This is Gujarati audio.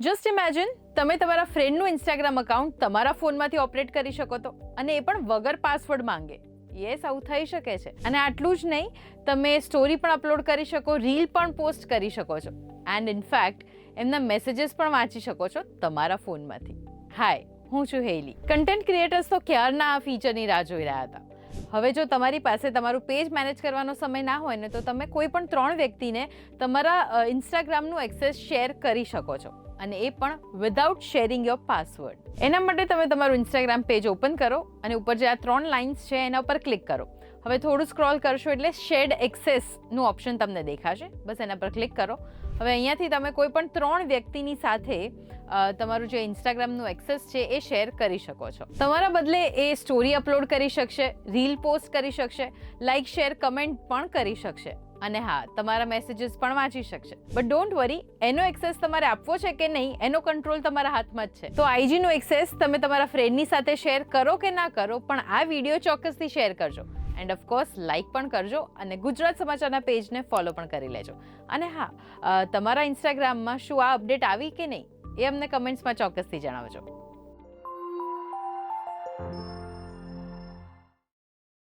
જસ્ટ ઇમેજિન તમે તમારા ફ્રેન્ડનું ઇન્સ્ટાગ્રામ અકાઉન્ટ તમારા ફોનમાંથી ઓપરેટ કરી શકો તો, અને એ પણ વગર પાસવર્ડ માંગે. યસ, આવું થઈ શકે છે. અને આટલું જ નહીં, તમે સ્ટોરી પણ અપલોડ કરી શકો, રીલ પણ પોસ્ટ કરી શકો છો, એન્ડ ઇનફેક્ટ એમના મેસેજીસ પણ વાંચી શકો છો તમારા ફોનમાંથી. હાય, હું છું હેલી. કન્ટેન્ટ ક્રિએટર્સ તો ક્યારના આ ફીચરની રાહ જોઈ રહ્યા હતા. હવે જો તમારી પાસે તમારું પેજ મેનેજ કરવાનો સમય ના હોય ને, તો તમે કોઈ પણ 3 વ્યક્તિને તમારા ઇન્સ્ટાગ્રામનું એક્સેસ શેર કરી શકો છો, અને એ પણ વિધાઉટ શેરિંગ યોર પાસવર્ડ. એના માટે તમે તમારું ઇન્સ્ટાગ્રામ પેજ ઓપન કરો અને ઉપર જે આ 3 લાઇન્સ છે એના ઉપર ક્લિક કરો. હવે થોડું સ્ક્રોલ કરશો એટલે શેર્ડ એક્સેસનું ઓપ્શન તમને દેખાશે. બસ એના પર ક્લિક કરો. હવે અહીંયાથી તમે કોઈ પણ 3 વ્યક્તિની સાથે તમારું જે ઇન્સ્ટાગ્રામનું એક્સેસ છે એ શેર કરી શકો છો. તમારા બદલે એ સ્ટોરી અપલોડ કરી શકશે, રીલ પોસ્ટ કરી શકશે, લાઇક, શેર, કમેન્ટ પણ કરી શકશે, અને હા, તમારા મેસેજીસ પણ વાંચી શકશે. બટ ડોન્ટ વરી, એનો એક્સેસ તમારે આપવો છે કે નહીં એનો કંટ્રોલ તમારા હાથમાં જ છે. તો આઈજીનો એક્સેસ તમે તમારા ફ્રેન્ડની સાથે શેર કરો કે ના કરો, પણ આ વિડીયો ચોક્કસથી શેર કરજો, એન્ડ ઓફકોર્સ લાઇક પણ કરજો, અને ગુજરાત સમાચારના પેજને ફોલો પણ કરી લેજો. અને હા, તમારા ઇન્સ્ટાગ્રામમાં શું આ અપડેટ આવી કે નહીં એ અમને કમેન્ટ્સમાં ચોક્કસથી જણાવજો.